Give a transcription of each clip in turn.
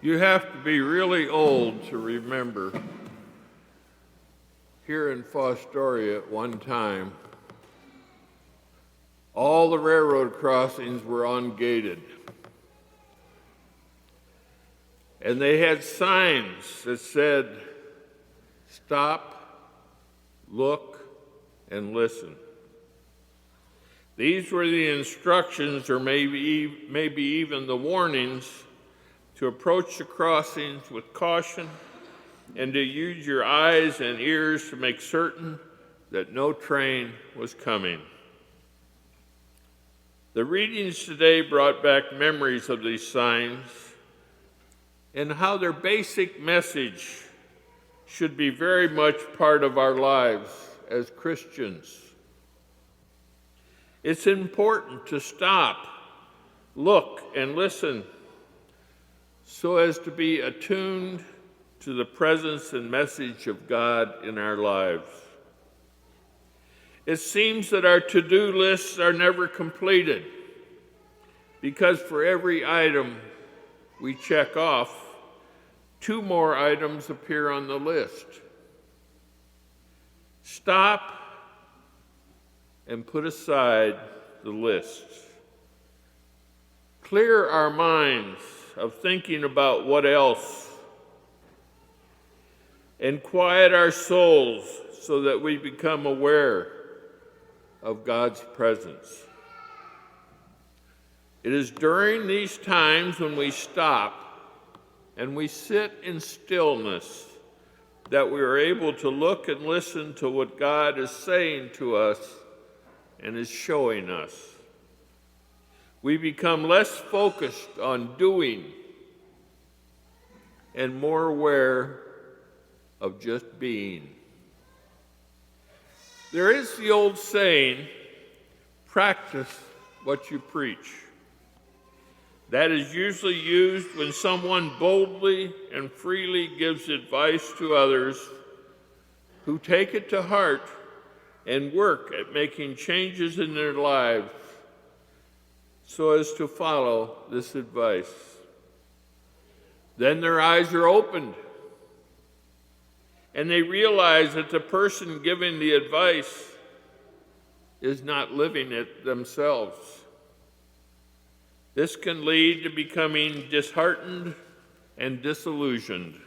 You have to be really old to remember here in Fostoria at one time, all the railroad crossings were ungated. And they had signs that said, "Stop, look, and listen." These were the instructions, or maybe even the warnings, to approach the crossings with caution and to use your eyes and ears to make certain that no train was coming. The readings today brought back memories of these signs and how their basic message should be very much part of our lives as Christians. It's important to stop, look, and listen so as to be attuned to the presence and message of God in our lives. It seems that our to-do lists are never completed because for every item we check off, 2 more items appear on the list. Stop and put aside the list. Clear our minds of thinking about what else, and quiet our souls so that we become aware of God's presence. It is during these times when we stop and we sit in stillness that we are able to look and listen to what God is saying to us and is showing us. We become less focused on doing and more aware of just being. There is the old saying, practice what you preach. That is usually used when someone boldly and freely gives advice to others who take it to heart and work at making changes in their lives so as to follow this advice. Then their eyes are opened, and they realize that the person giving the advice is not living it themselves. This can lead to becoming disheartened and disillusioned.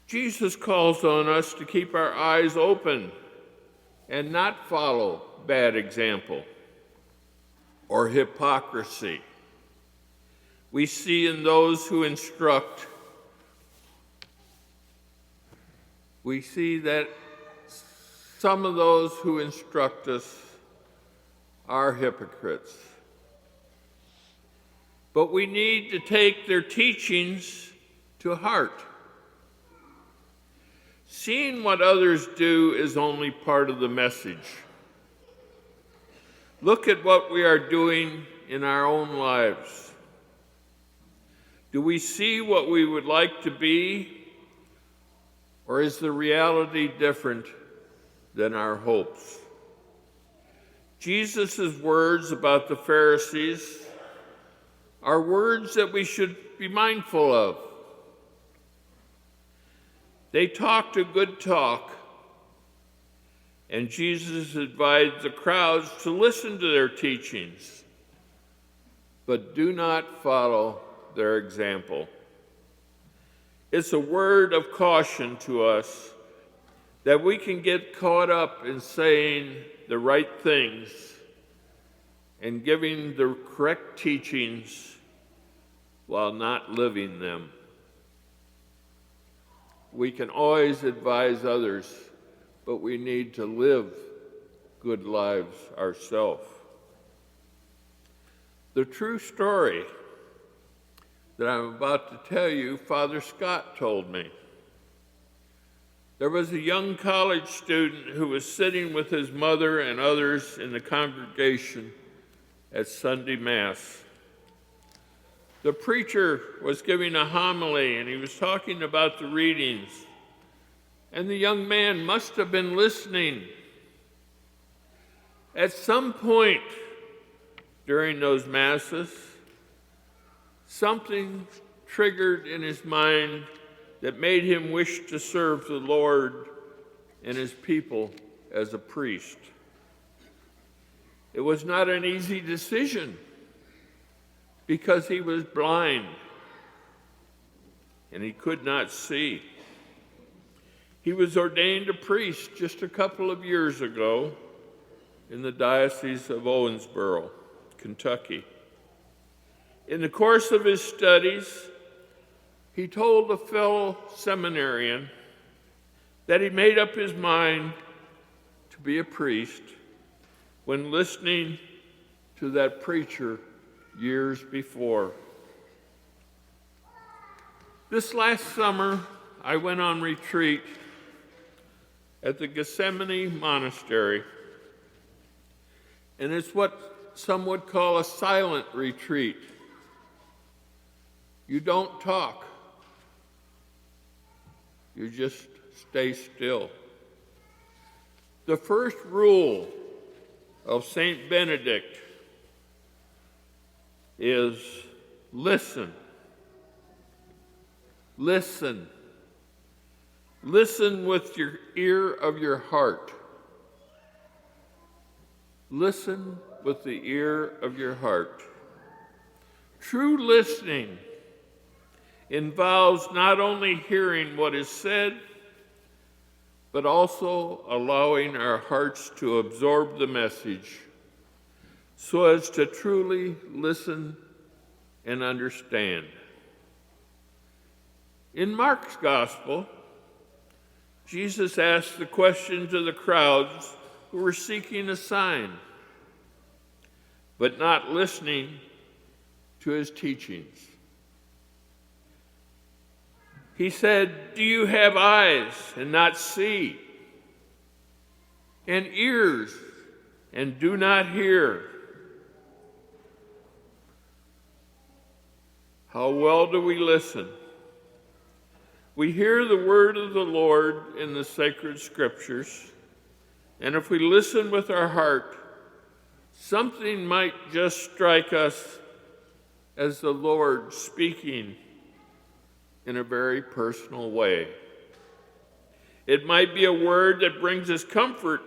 Jesus calls on us to keep our eyes open and not follow bad example or hypocrisy. We see in those who instruct, we see that some of those who instruct us are hypocrites. But we need to take their teachings to heart. Seeing what others do is only part of the message. Look at what we are doing in our own lives. Do we see what we would like to be, or is the reality different than our hopes? Jesus' words about the Pharisees are words that we should be mindful of. They talked a good talk, and Jesus advised the crowds to listen to their teachings, but do not follow their example. It's a word of caution to us that we can get caught up in saying the right things and giving the correct teachings while not living them. We can always advise others, but we need to live good lives ourselves. The true story that I'm about to tell you, Father Scott told me. There was a young college student who was sitting with his mother and others in the congregation at Sunday Mass. The preacher was giving a homily, and he was talking about the readings, and the young man must have been listening. At some point during those Masses, something triggered in his mind that made him wish to serve the Lord and his people as a priest. It was not an easy decision because he was blind and he could not see. He was ordained a priest just a couple of years ago in the Diocese of Owensboro, Kentucky. In the course of his studies, he told a fellow seminarian that he made up his mind to be a priest when listening to that preacher years before. This last summer, I went on retreat at the Gethsemane Monastery, and it's what some would call a silent retreat. You don't talk. You just stay still. The first rule of Saint Benedict is listen. Listen. Listen with your ear of your heart. Listen with the ear of your heart. True listening involves not only hearing what is said, but also allowing our hearts to absorb the message so as to truly listen and understand. In Mark's Gospel, Jesus asked the question to the crowds who were seeking a sign, but not listening to his teachings. He said, "Do you have eyes and not see, and ears and do not hear?" How well do we listen? We hear the word of the Lord in the sacred scriptures, and if we listen with our heart, something might just strike us as the Lord speaking in a very personal way. It might be a word that brings us comfort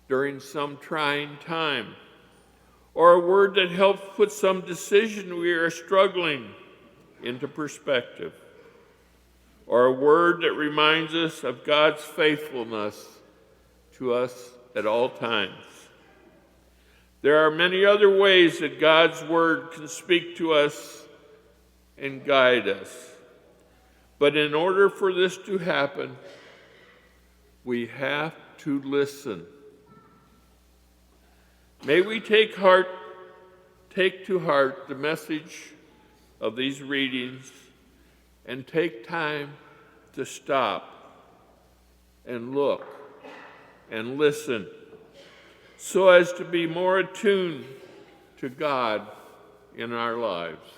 during some trying time, or a word that helps put some decision we are struggling into perspective, or a word that reminds us of God's faithfulness to us at all times. There are many other ways that God's word can speak to us and guide us. But in order for this to happen, we have to listen. May we take to heart the message of these readings and take time to stop and look and listen so as to be more attuned to God in our lives.